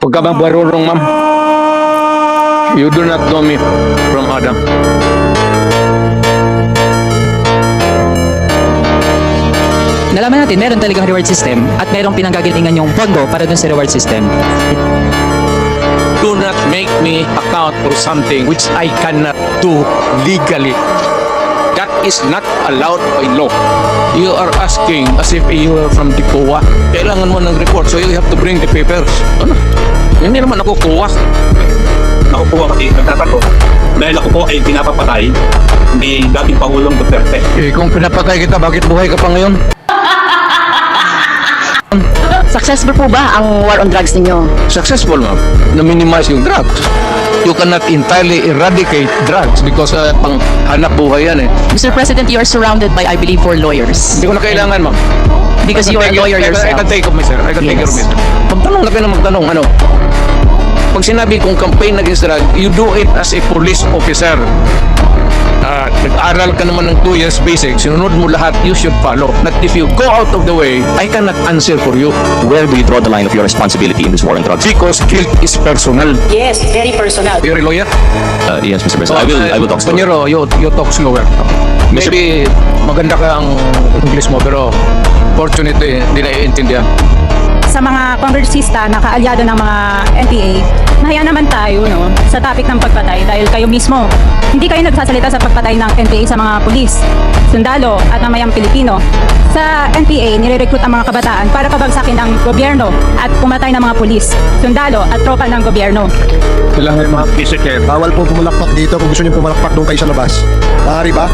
Huwag ka bang barurong, ma'am? You do not know me from Adam. Nalaman natin, meron talagang reward system at merong pinanggagalingan yung pondo para dun sa reward system. Do not make me account for something which I cannot do legally. That is not allowed by law. You are asking as if you are from the COA. Kailangan mo ng report, so you have to bring the papers. Ano? Hindi naman ako COA. Ako po kasi nagtatanong dahil ako po ay pinapapatay ni dating Pangulong Duterte. Eh, kung pinapatay kita, bakit buhay ka pa ngayon? Successful po ba ang war on drugs ninyo? Successful, ma'am. Na-minimize yung drugs. You cannot entirely eradicate drugs because pang hanap buhay yan eh. Mr. President, you are surrounded by, I believe, 4 lawyers. Hindi ko na kailangan, ma'am. Because you are a lawyer I yourself. can take of myself. I can take care of Yes. myself. Magtanong na kayo na magtanong, ano? Pag sinabi kong campaign against drug, you do it as a police officer. Nag-aral ka naman ng 2 years basic, sinunod mo lahat, you should follow. Not if you go out of the way, I cannot answer for you. Where do you draw the line of your responsibility in this war on drugs? Because guilt is personal. Yes, very personal. You're a lawyer? Yes, Mr. President. I will talk slower. Panyero, you talk slower. Maybe maganda ka ang English mo, pero fortunately, hindi naiintindihan. Sa mga kongresista na kaalyado ng mga NPA, nahiya naman tayo sa topic ng pagpatay dahil kayo mismo, hindi kayo nagsasalita sa pagpatay ng NPA sa mga pulis, sundalo at mamayang Pilipino. Sa NPA, nire-recruit ang mga kabataan para pabagsakin ang gobyerno at pumatay ng mga pulis, sundalo at tropa ng gobyerno. Kailangan mga Mr. Chair, Bawal po pumalakpak dito kung gusto niyo pumalakpak doon kayo sa labas. Maaari ba?